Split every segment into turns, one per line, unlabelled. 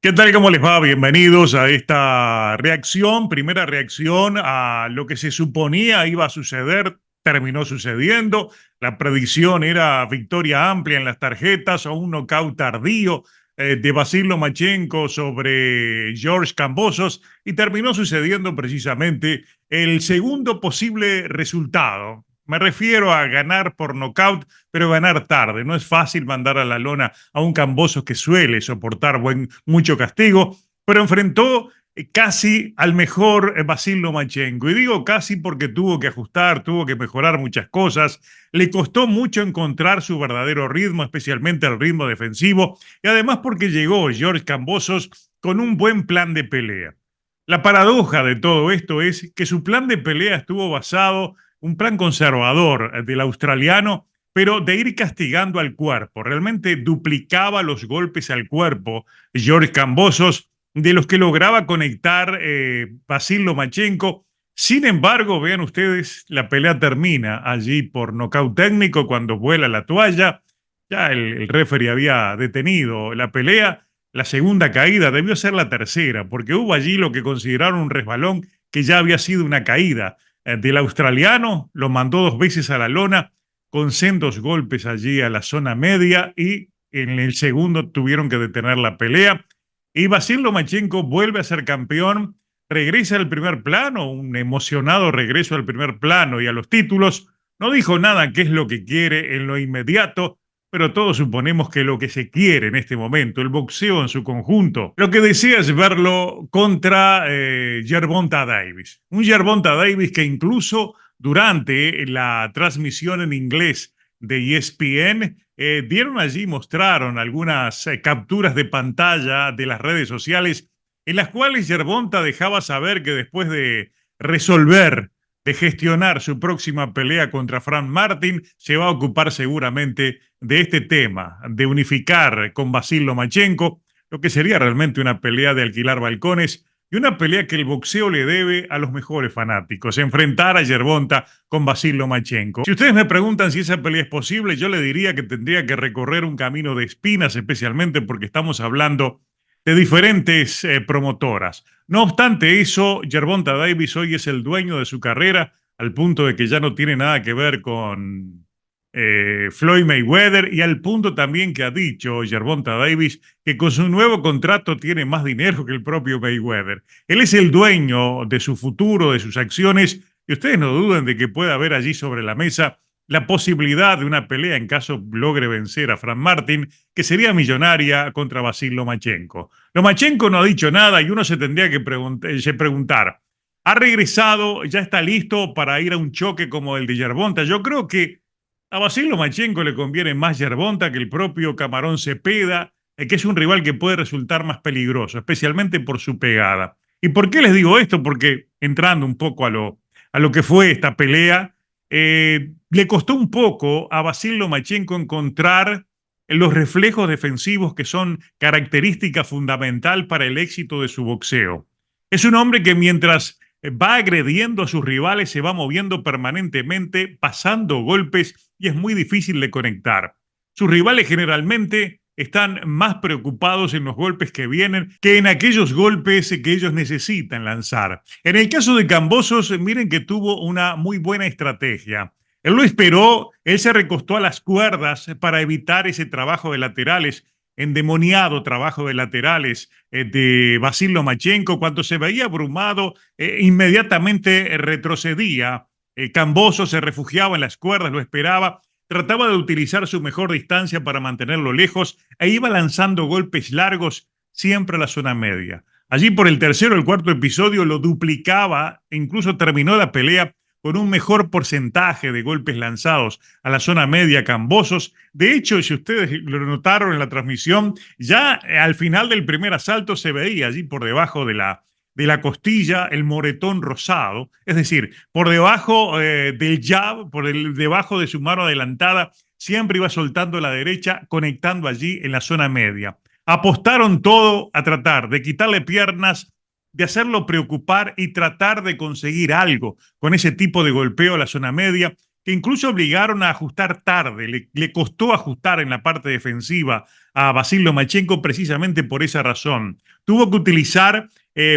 ¿Qué tal? ¿Cómo les va? Bienvenidos a esta reacción, primera reacción a lo que se suponía iba a suceder, terminó sucediendo. La predicción era victoria amplia en las tarjetas o un nocaut tardío de Vasil Lomachenko sobre George Kambosos y terminó sucediendo precisamente el segundo posible resultado. Me refiero a ganar por nocaut, pero ganar tarde. No es fácil mandar a la lona a un Kambosos que suele soportar mucho castigo, pero enfrentó casi al mejor Vasil Lomachenko. Y digo casi porque tuvo que ajustar, tuvo que mejorar muchas cosas. Le costó mucho encontrar su verdadero ritmo, especialmente el ritmo defensivo. Y además porque llegó George Kambosos con un buen plan de pelea. La paradoja de todo esto es que su plan de pelea estuvo basado un plan conservador del australiano, pero de ir castigando al cuerpo. Realmente duplicaba los golpes al cuerpo George Kambosos de los que lograba conectar Vasil Lomachenko. Sin embargo, vean ustedes, la pelea termina allí por nocaut técnico cuando vuela la toalla. Ya el referee había detenido la pelea. La segunda caída debió ser la tercera, porque hubo allí lo que consideraron un resbalón que ya había sido una caída del australiano, lo mandó dos veces a la lona con sendos golpes allí a la zona media y en el segundo tuvieron que detener la pelea. Y Vasil Lomachenko vuelve a ser campeón, regresa al primer plano, un emocionado regreso al primer plano y a los títulos. No dijo nada qué es lo que quiere en lo inmediato, pero todos suponemos que lo que se quiere en este momento, el boxeo en su conjunto, lo que desea es verlo contra Gervonta Davis. Un Gervonta Davis que incluso durante la transmisión en inglés de ESPN dieron allí, mostraron algunas capturas de pantalla de las redes sociales en las cuales Gervonta dejaba saber que después de resolver de gestionar su próxima pelea contra Frank Martin, se va a ocupar seguramente de este tema, de unificar con Vasil Lomachenko, lo que sería realmente una pelea de alquilar balcones y una pelea que el boxeo le debe a los mejores fanáticos, enfrentar a Gervonta con Vasil Lomachenko. Si ustedes me preguntan si esa pelea es posible, yo le diría que tendría que recorrer un camino de espinas, especialmente porque estamos hablando de diferentes promotoras. No obstante eso, Gervonta Davis hoy es el dueño de su carrera, al punto de que ya no tiene nada que ver con Floyd Mayweather y al punto también que ha dicho Gervonta Davis que con su nuevo contrato tiene más dinero que el propio Mayweather. Él es el dueño de su futuro, de sus acciones, y ustedes no duden de que pueda haber allí sobre la mesa la posibilidad de una pelea en caso logre vencer a Frank Martin, que sería millonaria contra Vasil Lomachenko. Lomachenko no ha dicho nada y uno se tendría que preguntar, ¿ha regresado? ¿Ya está listo para ir a un choque como el de Gervonta? Yo creo que a Vasil Lomachenko le conviene más Gervonta que el propio Camarón Cepeda, que es un rival que puede resultar más peligroso, especialmente por su pegada. ¿Y por qué les digo esto? Porque entrando un poco a lo que fue esta pelea, le costó un poco a Vasil Lomachenko encontrar los reflejos defensivos que son característica fundamental para el éxito de su boxeo. Es un hombre que mientras va agrediendo a sus rivales se va moviendo permanentemente, pasando golpes y es muy difícil de conectar. Sus rivales generalmente están más preocupados en los golpes que vienen que en aquellos golpes que ellos necesitan lanzar. En el caso de Kambosos, miren que tuvo una muy buena estrategia. Él lo esperó, él se recostó a las cuerdas para evitar ese trabajo de laterales, endemoniado trabajo de laterales de Vasil Lomachenko. Cuando se veía abrumado, inmediatamente retrocedía. Kambosos se refugiaba en las cuerdas, lo esperaba, trataba de utilizar su mejor distancia para mantenerlo lejos e iba lanzando golpes largos siempre a la zona media. Allí por el tercero o el cuarto episodio lo duplicaba, e incluso terminó la pelea con un mejor porcentaje de golpes lanzados a la zona media Kambosos. De hecho, si ustedes lo notaron en la transmisión, ya al final del primer asalto se veía allí por debajo de la costilla el moretón rosado, es decir, por debajo del jab, debajo de su mano adelantada, siempre iba soltando la derecha, conectando allí en la zona media. Apostaron todo a tratar de quitarle piernas, de hacerlo preocupar y tratar de conseguir algo con ese tipo de golpeo a la zona media que incluso obligaron a ajustar tarde. Le costó ajustar en la parte defensiva a Vasil Lomachenko precisamente por esa razón. Tuvo que utilizar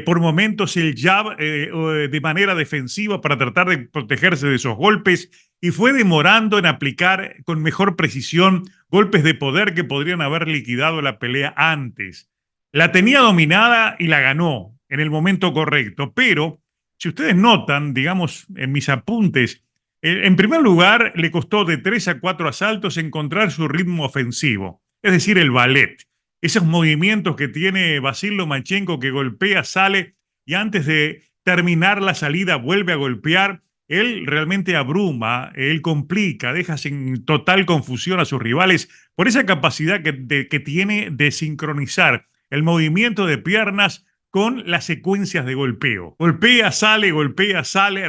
por momentos el jab de manera defensiva para tratar de protegerse de esos golpes y fue demorando en aplicar con mejor precisión golpes de poder que podrían haber liquidado la pelea antes. La tenía dominada y la ganó en el momento correcto, pero si ustedes notan, digamos, en mis apuntes, en primer lugar, le costó de 3 a 4 asaltos encontrar su ritmo ofensivo, es decir, el ballet. Esos movimientos que tiene Vasil Lomachenko que golpea, sale y antes de terminar la salida vuelve a golpear. Él realmente abruma, él complica, deja sin total confusión a sus rivales por esa capacidad que tiene de sincronizar el movimiento de piernas con las secuencias de golpeo. Golpea, sale,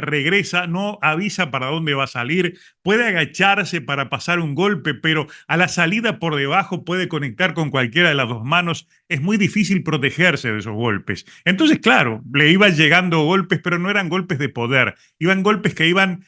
regresa, no avisa para dónde va a salir, puede agacharse para pasar un golpe, pero a la salida por debajo puede conectar con cualquiera de las dos manos. Es muy difícil protegerse de esos golpes. Entonces, claro, le iban llegando golpes, pero no eran golpes de poder, iban golpes que iban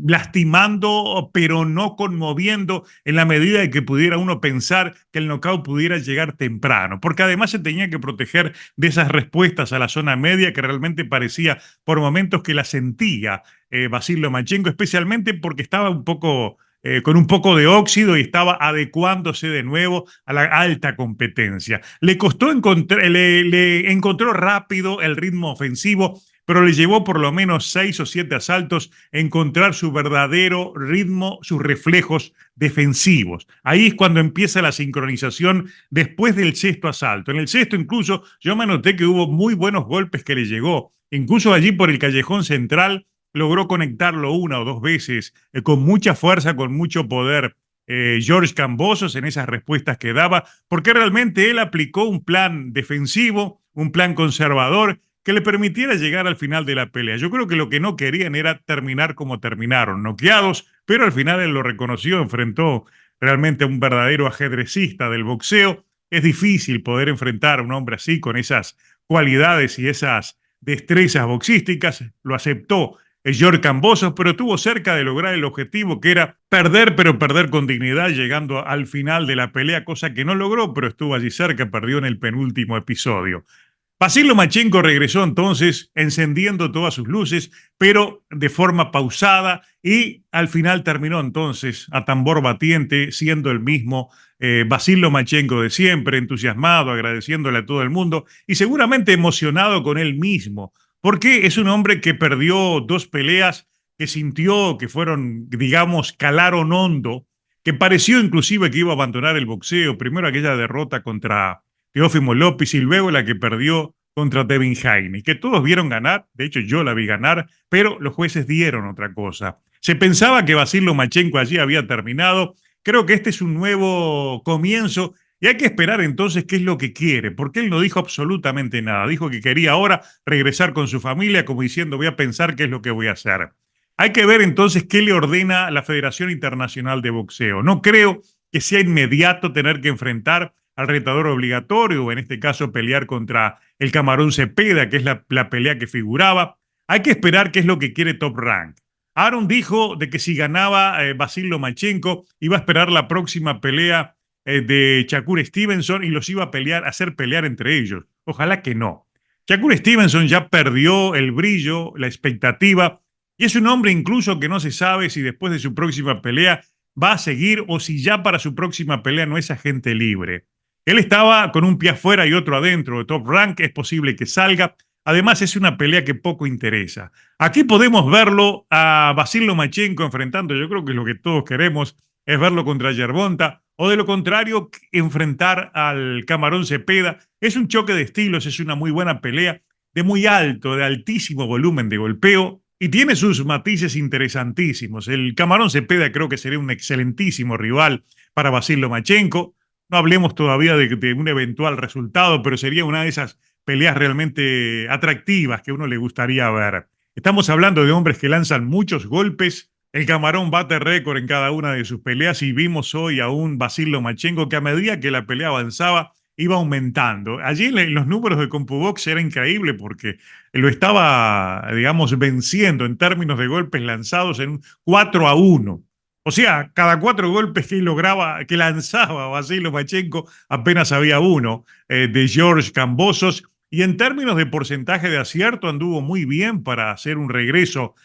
lastimando, pero no conmoviendo en la medida de que pudiera uno pensar que el knockout pudiera llegar temprano, porque además se tenía que proteger de esas respuestas a la zona media que realmente parecía por momentos que la sentía Vasil Lomachenko, especialmente porque estaba un poco con un poco de óxido y estaba adecuándose de nuevo a la alta competencia. Le costó le encontró rápido el ritmo ofensivo, pero le llevó por lo menos 6 o 7 asaltos encontrar su verdadero ritmo, sus reflejos defensivos. Ahí es cuando empieza la sincronización después del sexto asalto. En el sexto incluso yo me anoté que hubo muy buenos golpes que le llegó. Incluso allí por el callejón central logró conectarlo una o dos veces con mucha fuerza, con mucho poder. George Kambosos en esas respuestas que daba, porque realmente él aplicó un plan defensivo, un plan conservador, que le permitiera llegar al final de la pelea. Yo creo que lo que no querían era terminar como terminaron, noqueados, pero al final él lo reconoció, enfrentó realmente a un verdadero ajedrecista del boxeo. Es difícil poder enfrentar a un hombre así, con esas cualidades y esas destrezas boxísticas. Lo aceptó George Kambosos, pero estuvo cerca de lograr el objetivo, que era perder, pero perder con dignidad, llegando al final de la pelea, cosa que no logró, pero estuvo allí cerca, perdió en el penúltimo episodio. Vasil Lomachenko regresó entonces encendiendo todas sus luces, pero de forma pausada, y al final terminó entonces a tambor batiente siendo el mismo Vasil Lomachenko de siempre, entusiasmado, agradeciéndole a todo el mundo y seguramente emocionado con él mismo, porque es un hombre que perdió dos peleas que sintió que fueron, digamos, calaron hondo, que pareció inclusive que iba a abandonar el boxeo. Primero aquella derrota contra Teófimo López y luego la que perdió contra Devin Haney, que todos vieron ganar. De hecho, yo la vi ganar, pero los jueces dieron otra cosa. Se pensaba que Vasil Lomachenko allí había terminado. Creo que este es un nuevo comienzo y hay que esperar entonces qué es lo que quiere, porque él no dijo absolutamente nada. Dijo que quería ahora regresar con su familia, como diciendo, voy a pensar qué es lo que voy a hacer. Hay que ver entonces qué le ordena la Federación Internacional de Boxeo. No creo que sea inmediato tener que enfrentar al retador obligatorio, o en este caso pelear contra el Camarón Cepeda, que es la pelea que figuraba. Hay que esperar qué es lo que quiere Top Rank. Aaron dijo de que si ganaba Vasil Lomachenko, iba a esperar la próxima pelea de Shakur Stevenson y los iba a hacer pelear entre ellos. Ojalá que no. Shakur Stevenson ya perdió el brillo, la expectativa, y es un hombre incluso que no se sabe si después de su próxima pelea va a seguir o si ya para su próxima pelea no es agente libre. Él estaba con un pie afuera y otro adentro de Top Rank, es posible que salga. Además, es una pelea que poco interesa. Aquí podemos verlo a Vasil Lomachenko enfrentando, yo creo que lo que todos queremos es verlo contra Yerbonta, o de lo contrario, enfrentar al Camarón Cepeda. Es un choque de estilos, es una muy buena pelea, de muy alto, de altísimo volumen de golpeo, y tiene sus matices interesantísimos. El Camarón Cepeda creo que sería un excelentísimo rival para Vasil Lomachenko. No hablemos todavía de un eventual resultado, pero sería una de esas peleas realmente atractivas que a uno le gustaría ver. Estamos hablando de hombres que lanzan muchos golpes. El Camarón bate récord en cada una de sus peleas y vimos hoy a un Vasil Lomachenko que a medida que la pelea avanzaba iba aumentando. Allí los números de CompuBox era increíble porque lo estaba, digamos, venciendo en términos de golpes lanzados en un 4-1. O sea, cada 4 golpes que lograba, que lanzaba Vasily Lomachenko, apenas había uno de George Kambosos. Y en términos de porcentaje de acierto, anduvo muy bien para hacer un regreso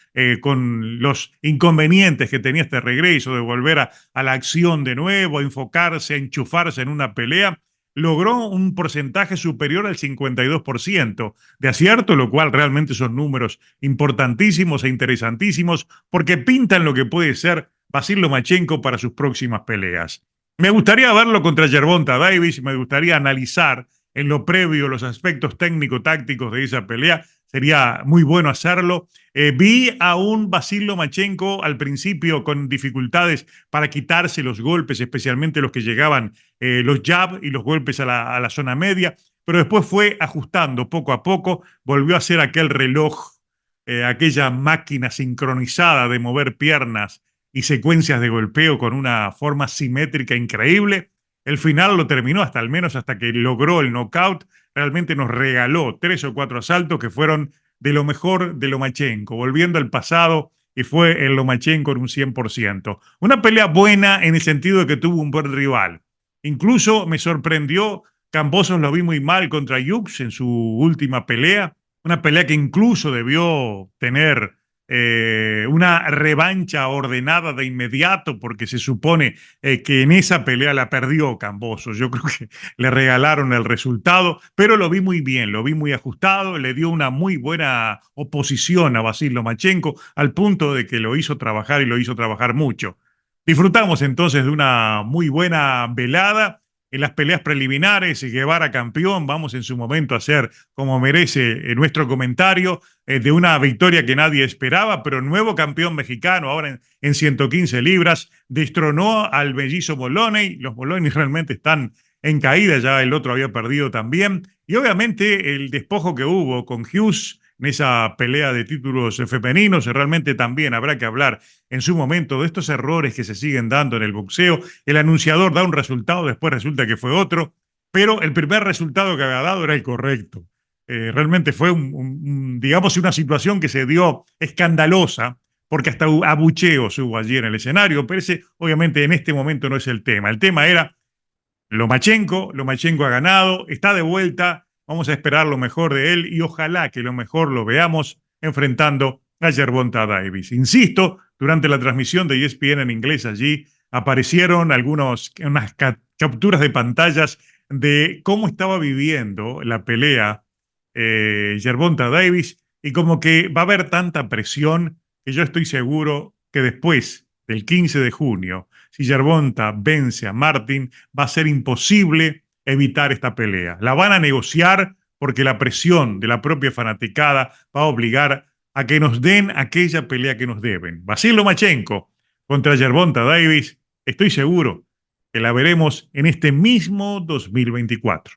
con los inconvenientes que tenía este regreso, de volver a la acción de nuevo, a enfocarse, a enchufarse en una pelea. Logró un porcentaje superior al 52% de acierto, lo cual realmente son números importantísimos e interesantísimos porque pintan lo que puede ser Vasily Lomachenko para sus próximas peleas. Me gustaría verlo contra Gervonta Davis, me gustaría analizar en lo previo los aspectos técnico-tácticos de esa pelea. Sería muy bueno hacerlo. Vi a un Vasily Lomachenko al principio con dificultades para quitarse los golpes, especialmente los que llegaban, los jab y los golpes a la zona media, pero después fue ajustando poco a poco, volvió a ser aquel reloj, aquella máquina sincronizada de mover piernas y secuencias de golpeo con una forma simétrica increíble. El final lo terminó hasta al menos hasta que logró el knockout. Realmente nos regaló 3 o 4 asaltos que fueron de lo mejor de Lomachenko, volviendo al pasado, y fue el Lomachenko en un 100%. Una pelea buena en el sentido de que tuvo un buen rival. Incluso me sorprendió, Kambosos lo vi muy mal contra Yups en su última pelea, una pelea que incluso debió tener una revancha ordenada de inmediato porque se supone que en esa pelea la perdió Kambosos. Yo creo que le regalaron el resultado, pero lo vi muy bien, lo vi muy ajustado, le dio una muy buena oposición a Vasily Lomachenko al punto de que lo hizo trabajar y lo hizo trabajar mucho. Disfrutamos entonces de una muy buena velada. En las peleas preliminares, Guevara campeón, vamos en su momento a hacer como merece nuestro comentario de una victoria que nadie esperaba, pero nuevo campeón mexicano ahora en 115 libras, destronó al mellizo Moloney. Los Moloney realmente están en caída, ya el otro había perdido también, y obviamente el despojo que hubo con Hughes en esa pelea de títulos femeninos, realmente también habrá que hablar en su momento de estos errores que se siguen dando en el boxeo. El anunciador da un resultado, después resulta que fue otro, pero el primer resultado que había dado era el correcto. Realmente fue digamos, una situación que se dio escandalosa, porque hasta abucheos hubo allí en el escenario, pero ese obviamente en este momento no es el tema. El tema era Lomachenko ha ganado, está de vuelta, vamos a esperar lo mejor de él y ojalá que lo mejor lo veamos enfrentando a Gervonta Davis. Insisto, durante la transmisión de ESPN en inglés allí aparecieron unas capturas de pantallas de cómo estaba viviendo la pelea Gervonta Davis, y como que va a haber tanta presión que yo estoy seguro que después del 15 de junio, si Gervonta vence a Martin, va a ser imposible evitar esta pelea. La van a negociar porque la presión de la propia fanaticada va a obligar a que nos den aquella pelea que nos deben. Vasily Lomachenko contra Gervonta Davis, estoy seguro que la veremos en este mismo 2024.